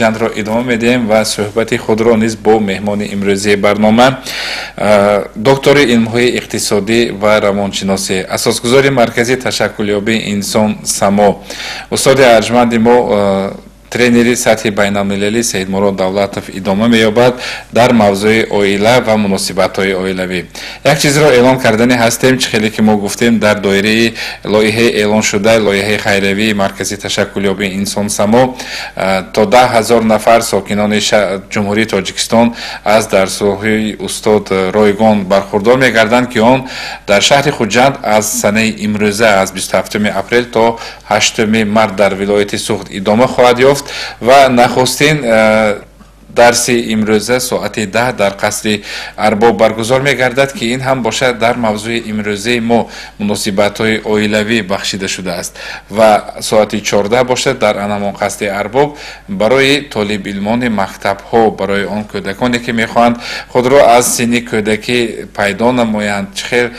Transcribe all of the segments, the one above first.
جنر را ادامه میدیم و صحبت خود را نیز با مهمان امروزی برنامه دکتر علم‌های اقتصادی و روانشناسی اساسگذار مرکز تشکلیابی انسان سما استاد ارجمند ما тренери сатҳи байналмилалӣ Саидмурод Давлатов идома меёбад дар мавзӯи оила ва муносибатҳои оилавӣ. Як чизро эълон кардани ҳастем, чӣ хеле ки мо гуфтем дар доираи лоиҳаи эълон шуда лоиҳаи хайравии маркази ташаккулёбии инсон само то 10,000 нафар сокинони ҷумҳурии Тоҷикистон аз дарсҳои устод Ройгон бархурдор мегарданд ки он дар шаҳри Хуҷанд аз санаи имрӯза аз 27 апрел то 8 март дар вилояти Суғд идома хоҳад ёфт و نخستین درس امروزه ساعت 10 در قصر ارباب برگزار می‌گردد که این هم باشد در موضوع امروزه ما مناسبت‌های عائلوی بخشیده شده است و ساعت 14 باشد در همان قصر ارباب برای طالب علمان مکتب‌ها برای آن کودکانی که می‌خواهند خود را از سن کودکی پیدا نمایند چه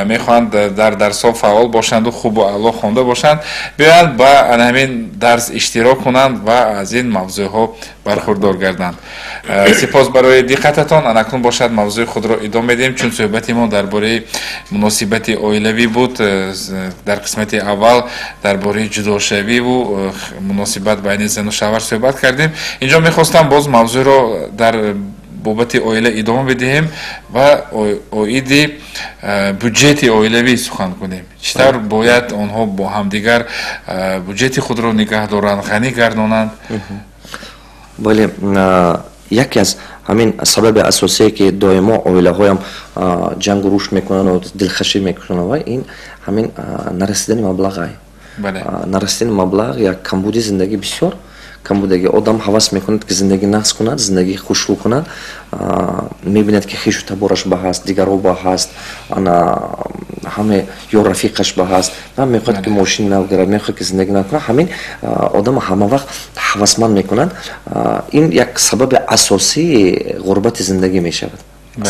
می‌خواهند در درس‌ها فعال باشند و خوب و اعلی خوانده باشند بیایند با همین درس اشتراک کنند و از این موضوع‌ها برخوردار گردند. سپاس برای دقتتان. اکنون باشد موضوع خود را ادامه بدیم چون صحبت ما درباره مناسبت عائلوی بود. در قسمت اول درباره جداشوی و مناسبت بین زن و شوهر صحبت کردیم. اینجا می‌خواستم باز موضوع را در بابت عائله ادامه بدیم و عاید بودجت عائلوی سخن کنیم. چطور باید آنها با همدیگر بودجت خود را نگه دارند، غنی گردانند؟ بله، یکی از همین سبب اساسی که دائما عائله‌هایم جنگ و روش میکنن و دلخوشی میکنن و این همین نرسیدن مبلغ نرسیدن مبلغ یا کمبود زندگی بسیار کمبودگی آدم حواس میکند که زندگی نقص کند، زندگی خوشرو کند، میبیند که خویش و تبارش به هست، دیگرها به هست، همه یا رفیقش به هست و میخواد که ماشین نگیرد، میخواد که زندگی نکنه. همین آدم همه وقت حواسمند میکنند. این یک سبب اساسی غربت زندگی میشود.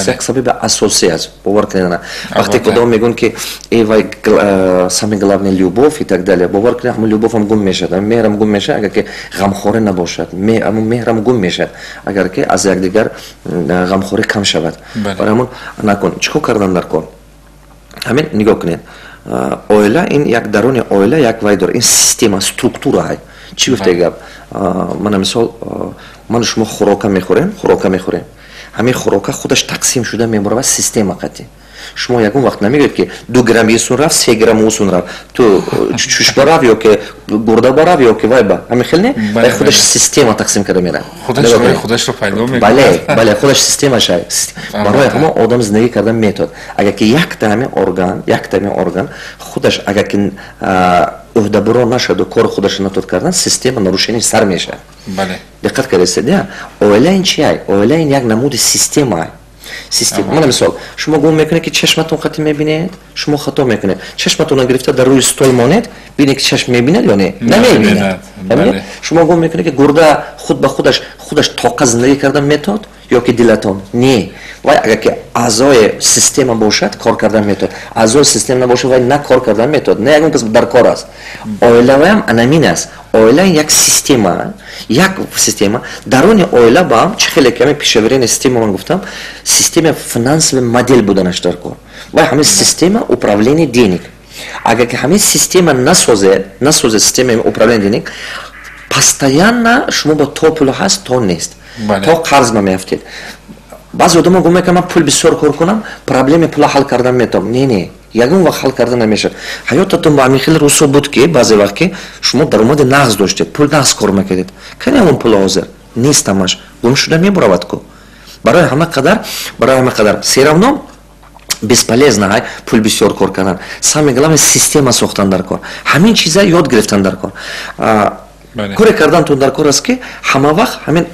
یک سبب اساسی است. باور کنید. وقتی که آدم میگن که ای وای самое главное любовь и так далее. باور کنید همون любовь هم گم میشد. مهرم گم میشه اگر که غمخواری نباشد. مهرم گم میشد اگر که از یکدیگر غمخواری کم شود. برای همون نکن. چیکار کردن در کار؟ همین نگاه کنید. عائله این یک درون عائله یک وایدار این سیستم استرکتور های. چی گفته گپ؟ من مثال من شما خوراک میخوریم. همین خوراک خودش تقسیم شده میمونه و سیستم قطعی. شما یکون وقت نمیگید که 2 گرم ایسون رفت 3 گرم اوسون رفت تو چوش براف یا که گرده براف یا که وایبا همین خیلی نه خودش سیستم تقسیم کرده میره خودش رو پیدا میکنه. بله خودش سیستمش هست. برای همه آدم زندگی کردن میتود. اگر که یک تا ارگان خودش اگر که عهده‌برا نشد و کار خودش نتود کردن سیستم نروشنی سر میشه. بله. دقت کردید؟ عائله این چیه؟ عائله این یک نمود سیستمه. سیستم. من مثال شما گم میکنید که چشمتون خطی میبینید، شما خطا میکنید. چشمتون گرفته در روی استول ماند، ببینید که چشم میبینید یا نه؟ نمیبینید. شما گم میکنید که گرده خود به خودش طاقت زندگی کردن میتود یا که دلتون؟ نه. وای اگر که اعضای سیستم باشد کار کردن میتود. اعضای سیستم نباشه وای نه کار کردن میتود. نه یکم کس در کار است. عائله هم انامین است. عائله یک سیستم درون عائله با هم چه خیلی کمی پیشاورین سیستم من گفتم سیستم فینانس و مدل بودنش در کار. وای همین سیستم управления денег. اگر که همین سیستم نسازه سیستم управления денег постоянно شما با تو پول هست تو نیست. تا قرض میافتید. بعضی آدم گفت که من پول بسیار کار کنم پرابلم پول حل کردن میتونم. نه یگون وقت حل کردن نمیشه. حیاتتون با همین خیلی رسو بود که بعضی وقت که شما درآمد نقص داشتید پول نقص کار میکردید کنی همون پول حاضر نیست همش گم شده میبرود کو برای همه قدر سیرونم бесполезно پول بسیار کار کردن. самое главное سیستم ساختن در کار. همین چیزا یاد گرفتن در کار. کار کردن تو در کار است که همه وقت همین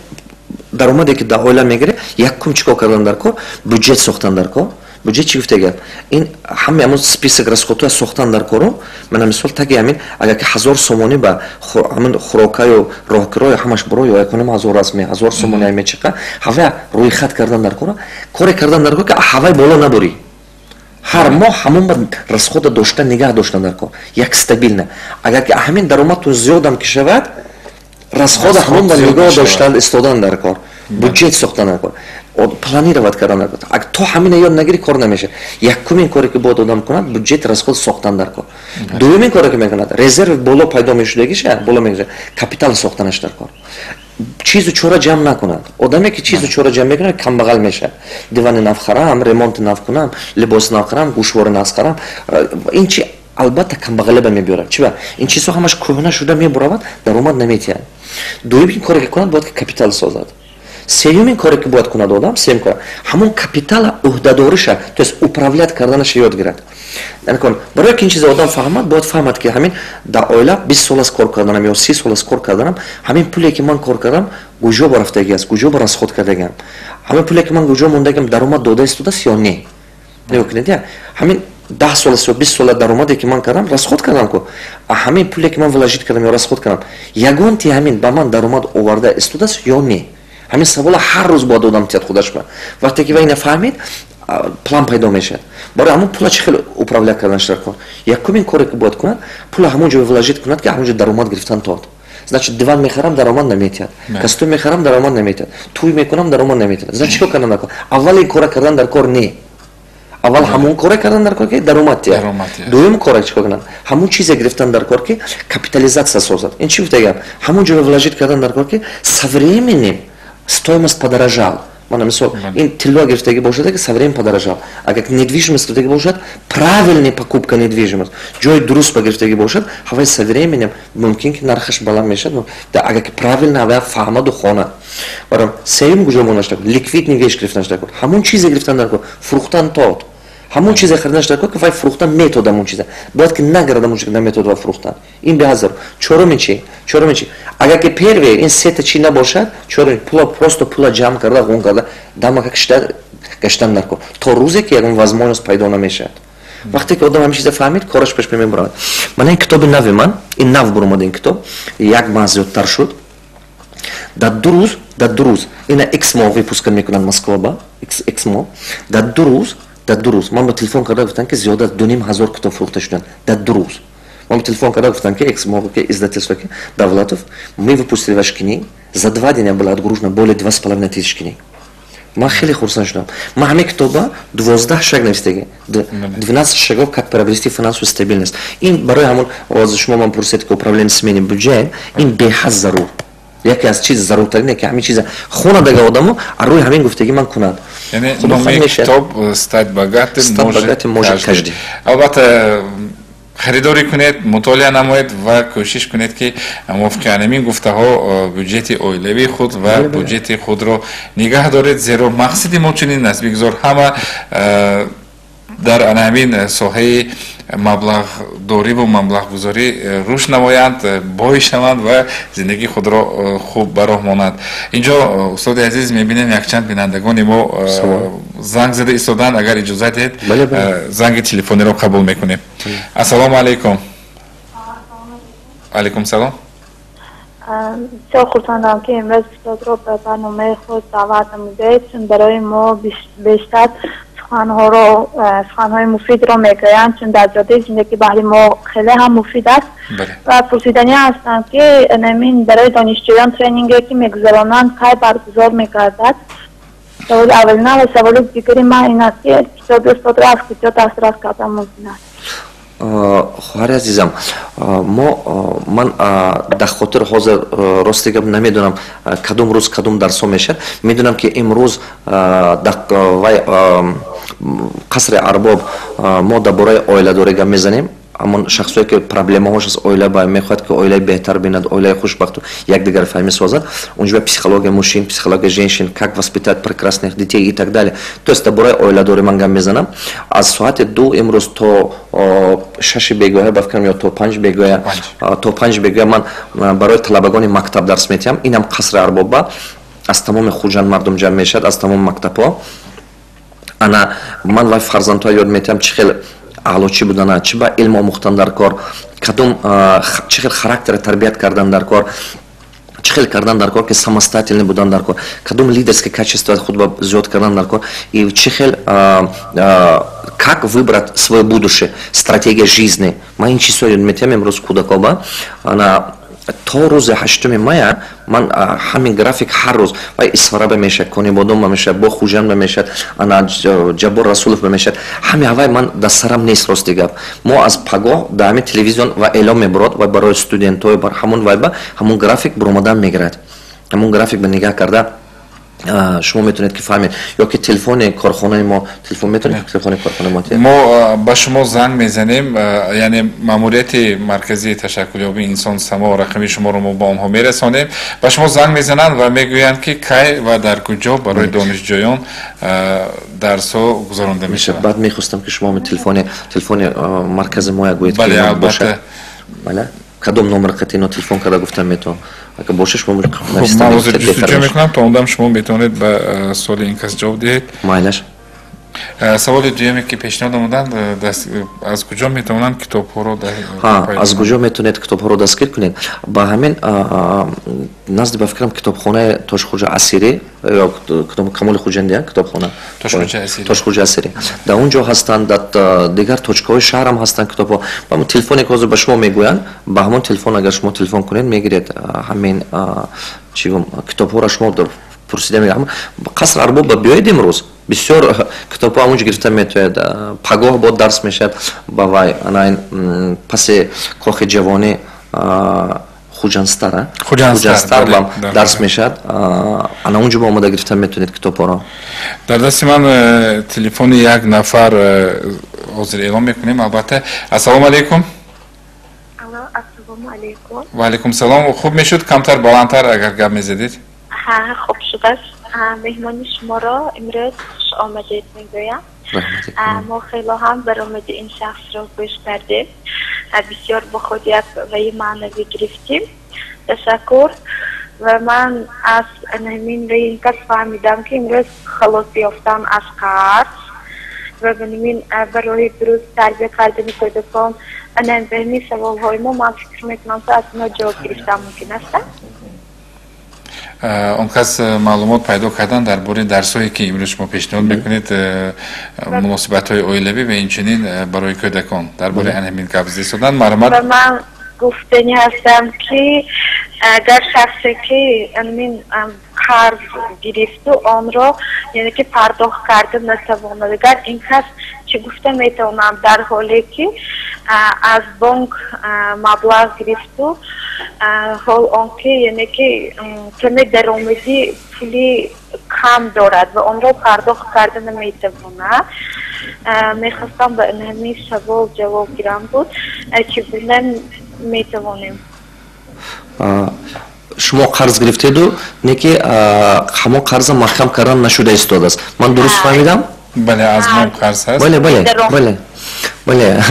درآمدی که در عائله میگیره یک کم چیکار کردن در کار بودجت ساختن در کار. بودجت چی گفته گفت این همون سپیسک راسخوتو ساختن در کارو من مثال تگی همین اگر که 1000 سومونی با همین خوراکای و راهکارای همش برو یا کنم 1000 رسمی 1000 سومونی میچقه هوا روی خط کردن در کار کردن در کار که هوای بالا نبری. هر ماه همون راسخوت داشتن نگاه داشتن در کار یک استابیل نه. اگر که همین درآمدتون زیادم که شود расход ҳамон ба нигоҳ доштан истодан дар кор, буҷет сохтан дар кор, планировать кардан дар кор. То ҳамина ёд нагири кор намеша. Якумин коре ки бояд одам кунад, буҷет расход сохтан дар кор. Дуюмин коре ки мекунад, резерв боло пайдо мешудагиша, боло мекунад, капитал сохтанаш дар кор. چیزو چورا جمع نکنند. آدمی که چیزو چورا جمع میکنه کم بغل میشه. دیوان نو خرم، ریمونت نو کنم، لباس نو خرم، گوشوار نو خرم. این چی البته کم بغله به میبره. چی با؟ این چیزها همش کهنه شده میبرود، درآمد نمیتیه. دومین کاری که کند باید که کپیتال سازد. سومین کاری که باید کند آدم، سوم کار. همون کپیتال عهده‌داریش، تو از управлять کردنش یاد گیرد. نکن. برای که این چیز آدم فهمد، باید فهمد که همین در عائله 20 سال از کار کردنم یا 30 سال از کار کردنم، همین پولی که من کار کردم، کجا برفتگی است، کجا برای خود کردگم. همین پولی که من کجا موندگم درآمد داده است یا نه. نمی‌کنید همین 10 سال یا 20 سال درآمدی که من کردم راسخود کردم کو همین پولی که من ولاجیت کردم یا راسخود کردم یگان تی همین با من درآمد آورده است یا نه. همین سوال هر روز با آدم تیاد خودش با وقتی که این فهمید план пайдо мешад. Барои ҳамон пула чӣ хел управлят карданаш дар кор. Якумин коре ки бояд кунад, пула ҳамон ҷо вложит кунад ки ҳамон ҷо даромад гирифтан тод. Значит, диван мехарам даромад наметиҳад. Костюм мехарам даромад наметиҳад. Туй мекунам даромад наметиҳад. Значит, чико кардан дар кор? Аввал ин кора кардан дар кор не. Аввал ҳамон кора кардан дар кор ки даромад тиҳад. Дуюм кора чико кардан? Ҳамон чизе гирифтан дар кор ки капитализация созад. Ин чӣ гуфтагам? Ҳамон ҷо вложит кардан дар кор ки со временем стоимость подорожала. Мана мисол, ин тило гирифтаги бошад, ки со временем подорожал. Агар недвижимость гирифтаги бошад, правильная покупка недвижимости. Ҷои дуруст гирифтаги бошад, ҳавай со временем мумкин ки нархаш баланд мешад. Да агар ки правильно ҳавай фаҳмаду хона. Барам сеюм гужо монаш так, ликвидный вещь гирифтан так. Ҳамон чизе гирифтан так, фрухтан тот. ҳамон чизе хардаш так, ки вай фрухтан метод ҳамон чизе. Бояд ки наград ҳамон чизе метод ва фрухтан. Ин беҳазар. Чорумин чи? Чорумин чи? Агар ки первый ин сета чи набошад, чорумин пула просто пула ҷамъ карда, гон карда, дама как гаштан нарко. То рӯзе ки ягон возможност пайдо намешад. Вақте ки одам ҳамин чизе фаҳмид, кораш пеш мебарад. Мана ин китоби нави ман, ин нав буромад ин китоб, як маҳ зиёдтар шуд. Дар ду рӯз, ина X-мо выпускат мекунанд Москва ба, X-мо. Дар ду рӯз, ман ба телефон карда гуфтам ки зиёда аз 2500 китоб фурӯхта шуданд. Дар ду рӯз. Ман ба телефон карда гуфтам ки X-мо, ки издательство ки Давлатов, мы выпустили ваши книги, за 2 дня было отгружено более 2500 книг. Ман хеле хурсанд шудам. Ман ҳамин китоба 12 шаг навистаги. 12 шагов как приобрести финансовую стабильность. Ин барои ҳамон аз шумо ман пурсед ки управление семейным бюджетом, ин беҳад зарур. Яке аз чизи заруртарин ки ҳамин чиза хонадага одаму аз рӯи ҳамин гуфтагӣ ман кунад. Яъне номи китоб стать богатым может каждый. Албатта خریداری کنید، مطالعه نمایید و کوشش کنید که موافق همین گفته‌ها بودجت اولیوی خود و بودجت خود را نگاه دارید، زیرا مقصد ما چنین است بگذار همه در همین ساحه مبلغ داری و مبلغ گذاری رشد نمایند، بای شوند و زندگی خود را خوب براه مانند. اینجا استاد عزیز میبینیم یک چند بینندگان ما زنگ زده ایستادن، اگر اجازه دهید زنگ تلفنی را قبول میکنیم. السلام علیکم. علیکم سلام. بسیار خوشحالم که امروز استاد را به برنامه خود دعوت نمودید، چون برای ما بیشتر سخنهای مفید را میگویند، چون در جاده زندگی برای ما خیلی هم مفید است. و پرسیدنی هستند که نمین برای دانشجویان ترینینگی که میگذرانند کی برگزار میگردد. سوال اولین و سوال دیگری من این است که کتاب استاد را از کجا دسترس کردن ممکن است؟ خواهر عزیزم، من در خاطر حاضر راستی گپ نمیدونم کدوم روز کدوم درس میشه. میدونم که امروز در قصر ارباب ما درباره عائله‌داری گپ میزنیم. همون شخصی که پروبلم‌هاش از عائله با میخواد که عائله بهتر بیند، عائله خوشبخت و یکدیگر فهمی سازد. اونجا پسیخولوژی مужчин, психология женщин, как воспитать прекрасных детей и так далее. То есть درباره عائله‌داری من گپ میزنم. از ساعت 2 امروز تا 6 بگویا بفکرم یا تا 5 بگویا تا 5 بگویا من برای طلبگان مکتب درس میدم. اینم قصر ارباب از تمام خوجان مردم جمع میشد، از تمام مکتب‌ها. انا من وای فرزندها یاد میتم چه خیلی اعلی چی بودن، چی با علم آموختن در کار، کدوم چه خیلی خاراکتر تربیت کردن در کار، چه خیلی کردن در کار که самостоятельный بودن در کار، کدوم лидерские качества خود با زیاد کردن در کار، и چه خیلی как выбрать свое будущее, стратегия жизни. من این چیزا یاد میتم امروز کودک‌ها. انا то рӯзи 8 мая ман ҳамин график ҳар рӯз вай исфара бемешад, конибодон бемешад, бо хуҷан бемешад, ана ҷабор расулов бемешад, ҳами авай ман дастсарам нест рости гап. Мо аз пагоҳ да ҳамин телевизион ва эълон мебурад ва барои студентҳои бар ҳамон вайба ҳамон график буромадан мегирад. ҳамон график ба нигоҳ карда шумо метавонед ки фаҳмед ёки телефони корхонаи мо телефон метавонед телефони корхонаи мо мо ба шумо занг мезанем, яъне маъмурияти марказии ташаккулёбии инсон само рақами шуморо мо ба онҳо мерасонем. Ба шумо занг мезананд ва мегӯянд ки кай ва дар куҷо барои донишҷӯён дарсҳо гузаронда мешавад. баъд мехостам ки шумо телефони маркази мо гӯед бале албатта бале кадом номер қатино телефон карда гуфтам метавон اگه باشه شما من واسه جستجو میکنم تا اون دم شما بتونید به سوال این کس جواب دهید. مایلش سوال دیگه که پیشنهاد دادن از کجا میتونن کتاب‌ها رو از کجا میتونید کتاب‌ها رو دستگیر کنید؟ با همین نزد به فکرم کتابخانه تاشخوجه اسیری یا کمال خوجنده کتابخانه تاشخوجه اسیری در اونجا هستند، در دیگر توچکه‌های شهر هم هستند کتاب‌ها. با همون تلفنی که به شما میگوین با همون تلفن اگر شما تلفن کنید میگیرید همین چیگم کتاب‌ها را شما در پرسیده میگم قصر ارباب بیاید امروز بسیار کتاب‌ها اونجا گرفته میتوید پگاه با درس میشد با وای انا این پس کاخ جوانی خوجانستر درس میشد انا اونجا با اومده گرفته میتونید کتاب‌ها را. در دست من تلفن یک نفر حاضر اعلام میکنیم. البته السلام علیکم. السلام علیکم. و علیکم سلام. خوب میشد کمتر بلندتر اگر گپ میزدید؟ خوب شد است. مهمان شما را امروز خوش آمدید میگویم. ما خیلی هم برآمد این شخص را گوش کردیم. بسیار با خودیت و این معنوی گرفتیم. تشکر. و من از همین و این کس فهمیدم که امروز خلاص یافتن از قرض و بنابراین برای درست تربیه کردن کودکان به همین سوال های ما من فکر میکنم که از ما جواب گرفتن ممکن است. اون کس معلومات پیدا کردن درباره درسایی که امروز شما پیشنهاد میکنید مناسبت های اویلوی و اینچنین برای کودکان درباره همین قبضی شدن معلومات من گفتنی هستم که اگر شخصی که همین قرض گرفت و آن را یعنی که پرداخت کرده نتواند اگر این کس چه گفته میتونم در حالی که از بانک مبلغ گرفت و حال آنکه یعنی که کمی درآمدی پولی کم دارد و آن را پرداخت کرده نمیتواند. میخواستم به همین سوال جواب گیرم بود چگونه میتوانیم. شما قرض گرفتید و نیکی همون قرض محکم کردن نشده ایستاده است. من درست فهمیدم؟ بله از من قرض هست. بله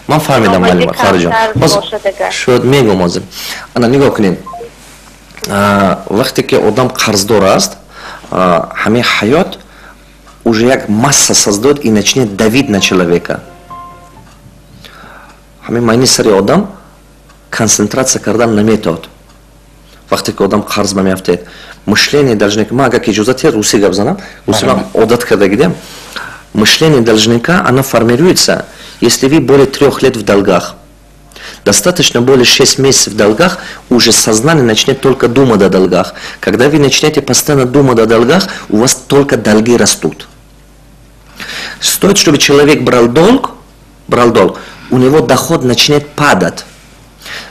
من فهمیدم ولی خارجان باز شاید میگم ازم انا نگاه کنین وقتی که آدم قرضدار است همه حیات уже як масса создает и начнет давить на человека. همه معنی سری آدم концентрация кардан наметад. وقتی که آدم قرض میافتد мышление должника ما اگر که اجازه روسی گپ زنم روسی من عادت کرده گیدم мышление должника оно формируется если вы более 3 лет в долгах. Достаточно более 6 месяцев в долгах, уже сознание начнет только думать о долгах. Когда вы начнете постоянно думать о долгах, у вас только долги растут. Стоит, чтобы человек брал долг, у него доход начнет падать.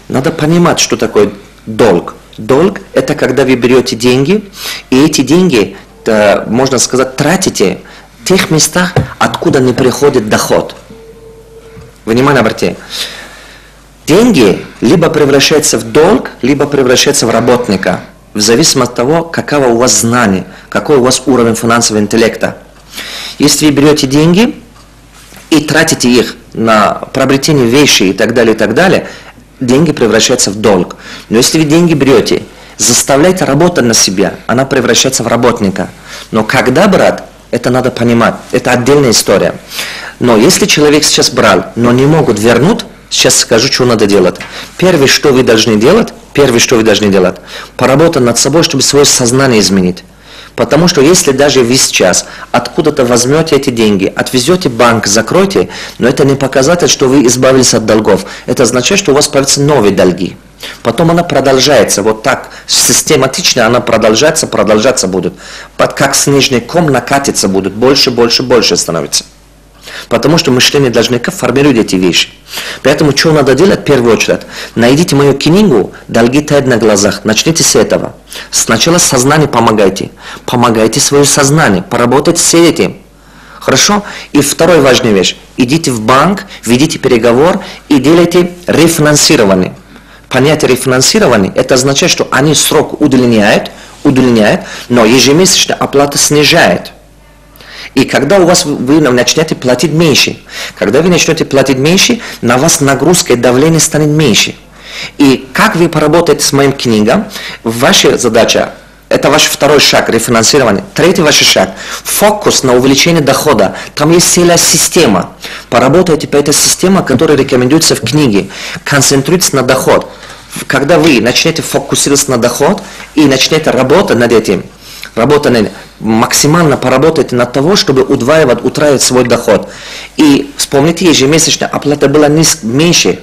Надо понимать, что такое долг. Долг – это когда вы берете деньги, и эти деньги, можно сказать, тратите в тех местах, откуда не приходит доход. Внимание обратите. Деньги либо превращаются в долг, либо превращаются в работника. В зависимости от того, какого у вас знание, какой у вас уровень финансового интеллекта. Если вы берете деньги и тратите их на приобретение вещей и так далее, деньги превращаются в долг. Но если вы деньги берете, заставляете работать на себя, она превращается в работника. Но когда брать, это надо понимать, это отдельная история. Но если человек сейчас брал, но не могут вернуть, сейчас скажу, что надо делать. Первое, что вы должны делать, поработать над собой, чтобы свое сознание изменить. Потому что если даже вы сейчас откуда-то возьмете эти деньги, отвезете в банк, закройте, но это не показатель, что вы избавились от долгов. Это означает, что у вас появятся новые долги. Потом она продолжается, вот так, систематично она продолжаться будет. Как снежный ком накатиться будет, больше становится. Потому что мышление должника формирует эти вещи. Поэтому что надо делать в первую очередь? Найдите мою книгу «Долги тают на глазах». Начните с этого. Сначала сознание помогайте. Помогайте свое сознание. Поработайте с этим. Хорошо? И вторая важная вещь. Идите в банк, ведите переговор и делайте рефинансирование. Понятие рефинансирования, это означает, что они срок удлиняют, но ежемесячная оплата снижает. И когда у вас вы начнете платить меньше, когда вы начнете платить меньше, на вас нагрузка и давление станет меньше. И как вы поработаете с моим книгам, ваша задача, это ваш второй шаг, рефинансирование. Третий ваш шаг, фокус на увеличение дохода. Там есть целая система. Поработайте по этой системе, которая рекомендуется в книге. Концентрируйтесь на доход. Когда вы начнете фокусироваться на доход и начнете работать над этим, максимально поработайте над того, чтобы утраивать свой доход. И вспомните, ежемесячная оплата была меньше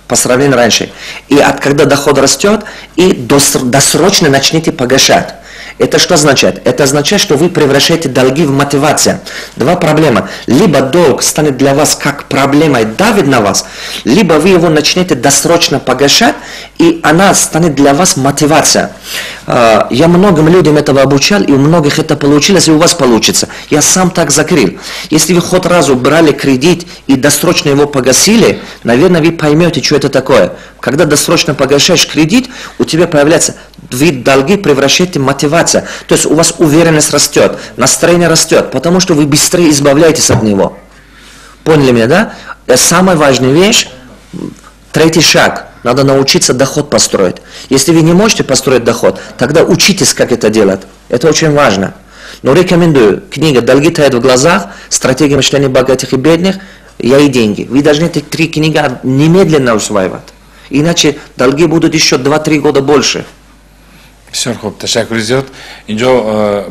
по сравнению раньше. И когда доход растет, и досрочно начните погашать. Это что означает? Это означает, что вы превращаете долги в мотивацию. Два проблемы. Либо долг станет для вас как проблемой, давит на вас, либо вы его начнете досрочно погашать, и она станет для вас мотивацией. Я многим людям этого обучал, и у многих это получилось, и у вас получится. Я сам так закрыл. Если вы хоть разу брали кредит и досрочно его погасили, наверное, вы поймете, что это такое. Когда досрочно погашаешь кредит, у тебя появляется вид долги, превращаете в мотивацию. То есть у вас уверенность растет, настроение растет, потому что вы быстрее избавляетесь от него. Поняли меня, да? Самая важная вещь, третий шаг. Надо научиться доход построить. Если вы не можете построить доход, тогда учитесь, как это делать. Это очень важно. Но рекомендую. Книга «Долги тают в глазах», «Стратегия мышления богатых и бедных», «Я и деньги». Вы должны эти 3 книги немедленно усваивать. Иначе долги будут еще 2-3 года больше. بسیار خوب تشکر زیاد. اینجا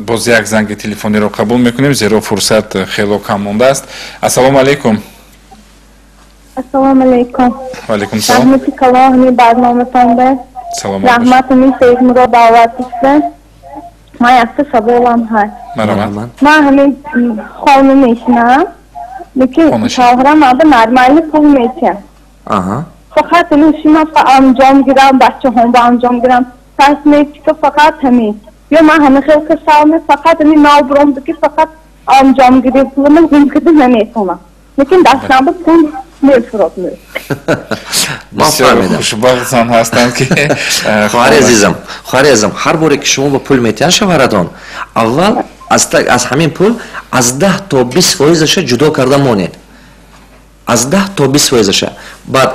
باز یک زنگ تلفنی رو قبول میکنیم زیرا فرصت خیلی کم مونده است. السلام علیکم. السلام علیکم. و علیکم سلام. رحمتی کلامی برنامه‌تان سلام. رحمتمی سید رو دعوت است. ما یک سوالم هست. مرحبا. ما همین خانم میشنم. لیکن شوهرم آدم نرمالی پول میشه. فقط نوشیما انجام گیرم بچه هم با انجام گیرم. تصمیه که فقط همین یا من همه خیلی کشم فقط همین نابرام که فقط انجام گیری پولم زندگی نمیکنم لیکن دستم بود پول میفراد میره. بسیار خوشبختان هستم که خواهر عزیزم هر باری که شما با پول میتین شوهرتان اول از همین پول از 10 تا 20% جدا کرده مونید. از 10 تا 20% بعد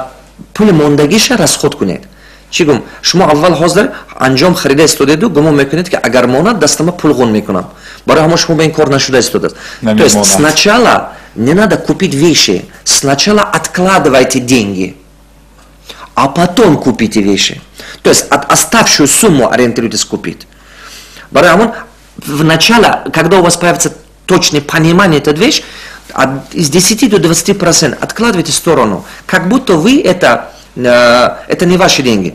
پول موندگیش رصد کنید. چیگم شما اول حاضر انجام خرید استودیو گمان میکنید که اگر ماند دستم پول غون میکنم برای همه شما به این کار نشده استودیو. То есть сначала не надо купить вещи, сначала откладывайте деньги, а потом купите вещи. То есть оставшую сумму ориентируйтесь купить. Барай Амон, вначале, когда у вас появится точное понимание этой вещи, из 10 до 20% откладывайте в сторону, как будто вы это не ваши деньги.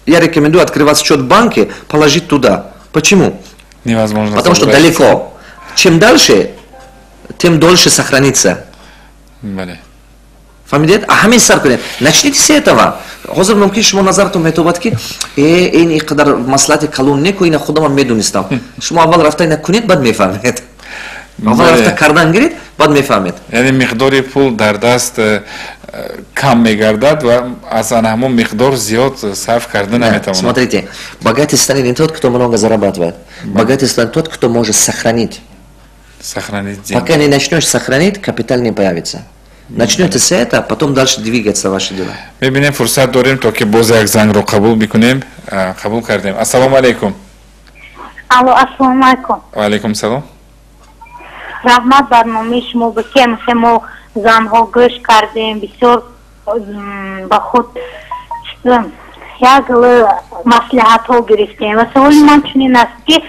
Я рекомендую открывать счет в банке, положить туда. Почему? Невозможно. Потому что далеко. Чем дальше, тем дольше сохранится. Фамилия? А хамин саркунет. Начните с этого. Хозер мумкин шумо назартон метобад ки ин иқадар маслати калун неку ина худам медунистам. Шумо аввал рафта ина кунед бад мефаҳмед. Аввал рафта кардан гиред бад мефаҳмед. Яъне миқдори пул дар даст кам мегардад ва аз ҳамон миқдор зиёд сарф карда наметавонад. Смотрите, богатый станет не тот, кто много зарабатывает. Богатый станет тот, кто может сохранить. Пока не начнешь сохранить, капитал не появится. Начнете с этого, потом дальше двигаться ваши дела. Бибинем фурсат дорим, то ки боз як зангро қабул бикунем, қабул кардем. Ассалому алейкум. Алло, ассалому алейкум. Ва алейкум салом. Рахмат барномаи шумо бикем мо занҳо гӯш кардем, бисёр ба худ як маслиҳатҳо гирифтем. Ва саволи ман чунин аст ки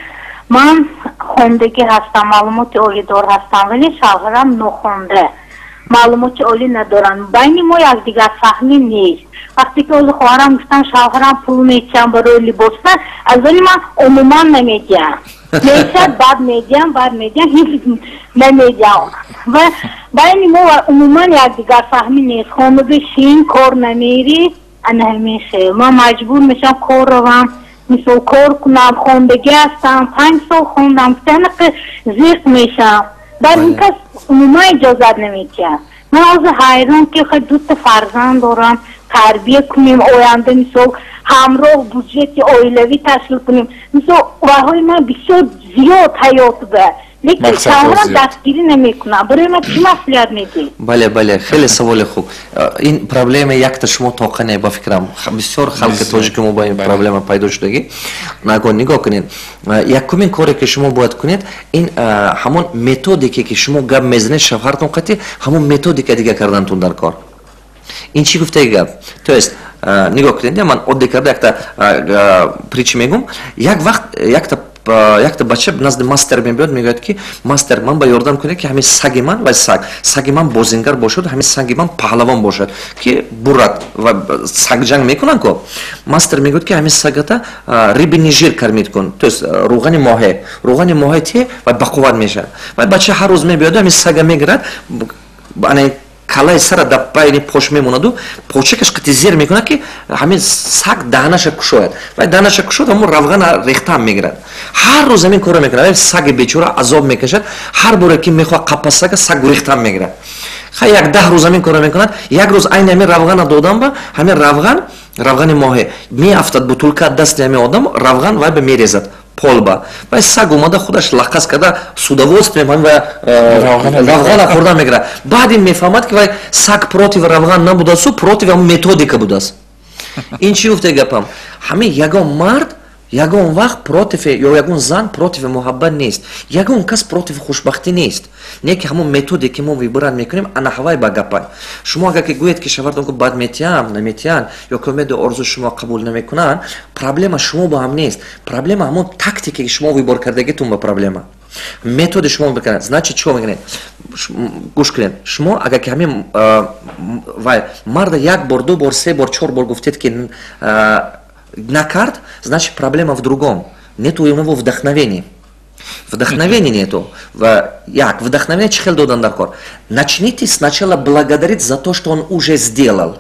ман хондагӣ ҳастам, маълумоти олидор ҳастам, вале шавҳарам нохонда. معلومات عالی ندارن. بین ما یک دیگر فهمی نیست. وقتی که از خواهرم گفتن شوهرم پول میچم برای لباس، از ولی من عموما نمیگم. میشد بعد میگم هیچ نمیگم. و بین ما عموما یک دیگر فهمی نیست. خانواده شین کار نمیری انه میشه. من مجبور میشم کار روم، مثل کار کنم، خواندگی هستم، 5 سال خوندم، تنق زیق میشم. در این کس عموما اجازت نمیدیم. من از حیران که خیلی 2 فرزند دارم، تربیه کنیم، آینده مثل همراه بودجت عائلوی تشکیل کنیم. مثل وهای من بسیار زیاد حیات به، لیکن شوهرم دستگیری نمیکنم. برای من چی مسئولیت میدی؟ بله خیلی سوال خوب. این پرابلم یک تا شما طاقه نه با فکرم بسیار خلق تاجیک ما با این پرابلم پیدا شدگی. نگاه کنید. یکمین کاری که شما باید کنید این همون متدی که شما گپ میزنید شوهرتون قطعی همون متدی که دیگه کردنتون در کار. این چی گفته گپ؟ تو است نگاه کنید. من عادی کرده یک تا پریچ میگم. یک وقت یک تا بچه نزد ماستر میاد میگه که ماستر من با یاردم کنه که همین سگ من و سگ من بازیگر باشد، همین سگ من پهلوان باشد که برات و سگ جنگ میکنن کو. ماستر میگه که همین سگتا ریب نیجر کرمید کن، تو روغن ماهی تی و بقوت میشه. و بچه هر روز میاد همین سگ میگیرد، یعنی کلای سر دپای پوش میموند و پوچکش قطعی زیر میکنه که همین سگ دهنش کشوید و دهنش کشود همون روغن ریختم میگیرد. هر روز همین کارو میکنه. سگ بیچاره عذاب میکشد. هر باره که میخواد قفس سگ ریختم میگیرد. خیلی 10 روز همین کارو میکند. یک روز عین همین روغن دادم با همین روغن ماهی میافتاد بوتولکا دست همین آدم روغن و به میریزد полба. و سگ اومده خودش لقص کرده سودوودствие و روغن خوردن میگیره. بعد این میفهمد که سگ پروتیو روغن نبوده است، پروتیو متدیک بوده است. این چی گفته گپم؟ همین یگان مرد یگان وقت پروتیو یا یگان زن پروتیو محبت نیست. یگان کس پروتیو خوشبختی نیست. نه که همون متدی که ما ویبران میکنیم انا هوای با گپای. شما اگه که گویید که شوهرتون کو بعد نمیتیان یا کمد ارزو شما قبول نمیکنن، پرابلم شما با هم نیست. پرابلم همون تاکتیکی که شما ویبر کردگیتون با پرابلم. متد شما بکنید. значит چی میگن؟ گوش کنید. شما اگه که همین مرد یک بار 2 بار 3 بار 4 بار گفتید که накард, значит проблема в другом. Нету у него вдохновения. Вдохновения нету. Як вдохновение чхел додан даркор. Начните сначала благодарить за то, что он уже сделал.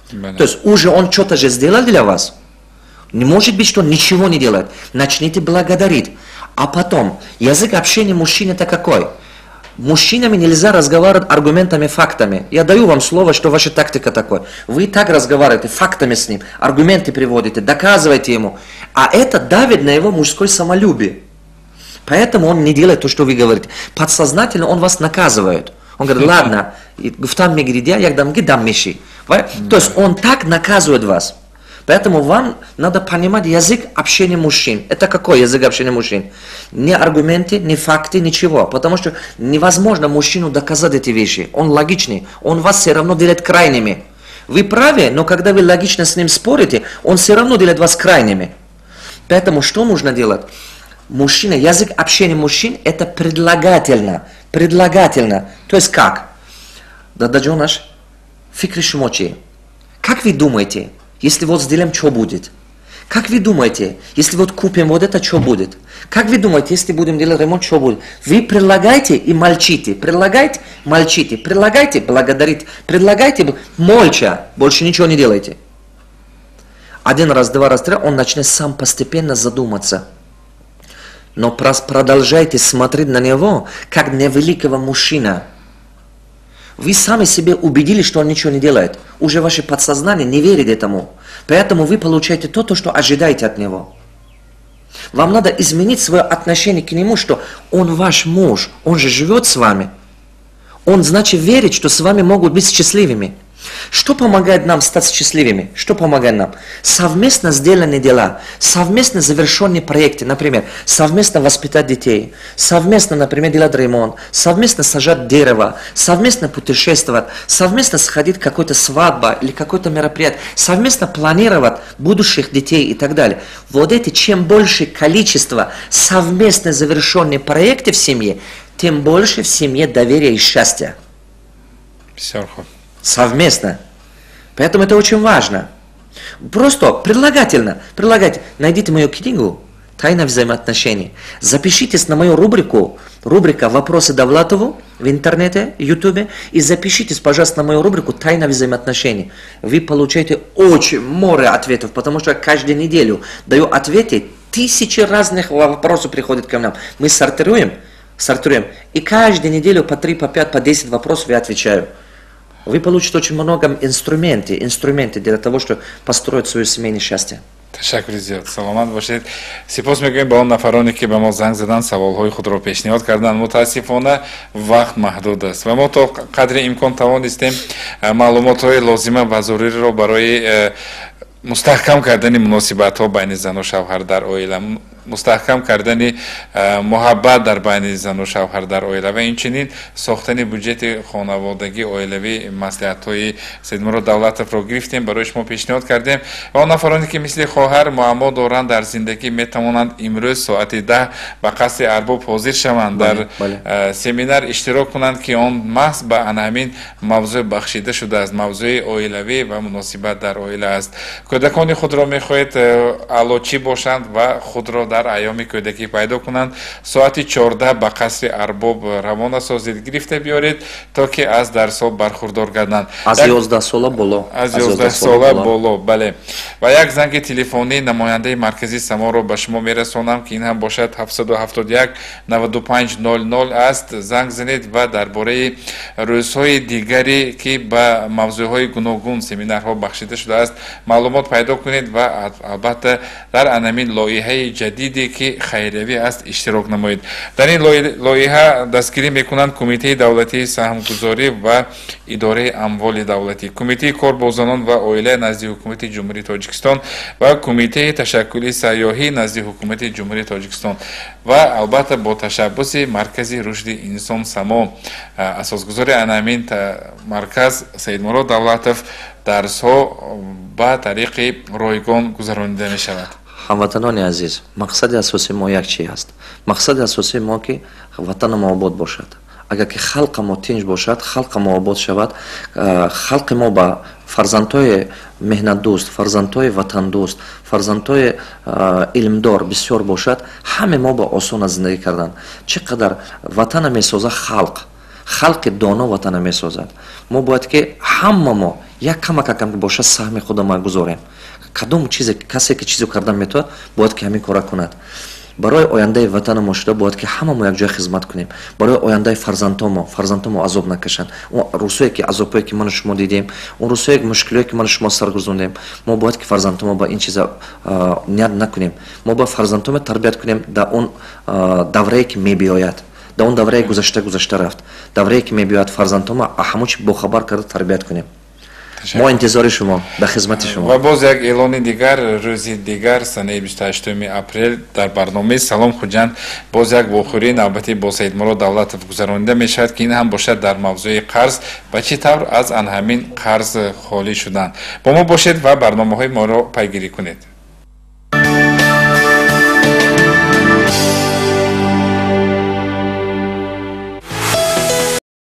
То есть уже он что-то же сделал для вас. Не может быть, что он ничего не делает. Начните благодарить. А потом, язык общения мужчин это какой? Мужчинами нельзя разговаривать аргументами, фактами. Я даю вам слово, что ваша тактика такой. Вы так разговариваете, фактами с ним, аргументы приводите, доказываете ему. А это давит на его мужское самолюбие. Поэтому он не делает то, что вы говорите. Подсознательно он вас наказывает. Он говорит, ладно, гуфтам мегридя, я дам миши. То есть он так наказывает вас. Поэтому вам надо понимать язык общения мужчин. Это какой язык общения мужчин? Не аргументы, не факты, ничего. Потому что невозможно мужчину доказать эти вещи. Он логичный. Он вас все равно делает крайними. Вы правы, но когда вы логично с ним спорите, он все равно делает вас крайними. Поэтому что нужно делать? Мужчина, язык общения мужчин это предлагательно. Предлагательно. То есть как? Дададжон наш фикри шмочи. Как вы думаете? Если вот сделаем, что будет? Как вы думаете, если вот купим вот это, что будет? Как вы думаете, если будем делать ремонт, что будет? Вы предлагаете и молчите. Предлагайте, молчите. Предлагайте, благодарите. Предлагайте, молча. Больше ничего не делайте. 1 раз, 2 раз, 3, он начнет сам постепенно задуматься. Но продолжайте смотреть на него, как на великого мужчину. Вы сами себе убедили, что он ничего не делает. Уже ваше подсознание не верит этому. Поэтому вы получаете то, что ожидаете от него. Вам надо изменить свое отношение к нему, что он ваш муж, он же живет с вами. Он, значит, верит, что с вами могут быть счастливыми. Что помогает нам стать счастливыми? Что помогает нам? Совместно сделанные дела, совместно завершенные проекты, например, совместно воспитать детей, совместно, например, делать ремонт, совместно сажать дерево, совместно путешествовать, совместно сходить в какую-то свадьбу или какое-то мероприятие, совместно планировать будущих детей и так далее. Вот эти, чем больше количество совместно завершенных проектов в семье, тем больше в семье доверия и счастья. Совместно. Поэтому это очень важно. Просто прилагательно. Найдите мою книгу «Тайна взаимоотношений». Запишитесь на мою рубрика «Вопросы Довлатову» в интернете, ютубе, и запишитесь, пожалуйста, на мою рубрику «Тайна взаимоотношений». Вы получаете очень море ответов, потому что каждую неделю даю ответы, тысячи разных вопросов приходят ко нам. Мы сортируем, и каждую неделю по 3, по 5, по 10 вопросов я отвечаю. Вы получите очень много инструменты для того, чтобы построить свое семейное счастье. ташаккури зиёд. саломат бошед. сипос мегӯем ба он нафароне ки ба мо занг задан, саволҳои худро пешниҳод карданд. мутаассифона вақт маҳдуд аст ва мо то қадри имкон тавонистем маълумотҳои лозима ва зуруриро барои мустаҳкам кардани муносибатҳо байни зану шавҳар дар оила, мустаҳкам кардани муҳаббат дар байни зану шавҳар дар оила ва инчунин сохтани буҷети хонаводагӣ, оилавӣ маслиҳатҳои Саидмурод Давлатовро гирифтем, барои шумо пешниҳод кардем. ва он нафароне ки мисли хоҳар муаммо доранд дар зиндагӣ, метавонанд имрӯз соати 10 ба қасри арбоб ҳозир шаванд, дар семинар иштирок кунанд ки он маҳз ба анҳамин мавзӯъ бахшида шудааст, мавзӯи оилавӣ ва муносибат дар оила аст. кӯдакони худро мехоҳед аълочӣ бошанд ва худро дар айёми кӯдакӣ пайдо кунанд. соати 14 ба қасри арбоб равона созед, гирифта биёред, то ки аз дарсҳо бархурдор гарданд. аз 11 сола боло. аз 11 сола боло, бале. ва як занги телефонӣ намояндаи маркази саморо ба шумо мерасонам ки ин ҳам бошад 771 95 00 аст. занг занед ва дар бораи рӯзҳои дигаре ки ба мавзӯъҳои гуногун семинарҳо бахшида шудааст маълумот пайдо кунед ва албатта дар анамин лоиҳаи ҷадиде ки хайриявӣ аст иштирок намоед. дар ин лоиҳа дастгирӣ мекунанд кумитаи давлатии саҳмгузорӣ ва идораи амволи давлатӣ, кумитаи корбозанон ва оила назди ҳукумати ҷумҳурии Тоҷикистон ва кумитаи ташаккули сайёҳӣ назди ҳукумати ҷумҳурии Тоҷикистон ва албатта бо ташаббуси маркази рушди инсон само. асосгузори анамин марказ Саидмурод Давлатов дарсҳо ба тариқи ройгон гузаронида мешавад. ҳамватанони азиз, мақсади асосии мо як чӣ аст? мақсади асосии мо ки ватани мо обод бошад. агар ки халқи мо тинч бошад, халқи мо обод шавад, халқи мо ба фарзандҳои меҳнатдӯст, фарзандҳои ватандӯст, фарзандҳои илмдор бисёр бошад, ҳаме мо ба осона зиндагӣ кардан. чӣ қадар ватана месозад халқи доно ватана месозад. мо бояд ки ҳама мо як камакакам ки бошад саҳми худамон гузорем. кадом чизе касе ки чизе кардан метавонад бояд ки ҳамин кора кунад. барои ояндаи ватани мо шуда бояд ки ҳама мо якҷоя хизмат кунем. барои ояндаи фарзандҳомо азоб накашанд. он рӯзҳое ки азобҳое ки ману шумо дидем, он рӯзҳое мушкилие ки ману шумо сар гузондем, мо бояд ки фарзандҳомо ба ин чиза ният накунем. мо бояд фарзандҳомо тарбият кунем дар он даврае ки мебиёяд. дар он давраи гузашта рафт. даврае ки мебиёяд фарзандҳомо ҳамон чи бохабар карда тарбият кунем. мо интизори шумо, дар хизмати шумо. ва боз як эълони дигар, рӯзи дигар санаи 28 апрел дар барномаи Салом Хуҷанд боз як вохӯрии навбатӣ бо Саидмурод Давлатов гузаронида мешавад ки ин ҳам бошад дар мавзӯи қарз ба чӣ тавр аз анҳамин қарз холӣ шудан. бо мо бошед ва барномаҳои моро пайгирӣ кунед.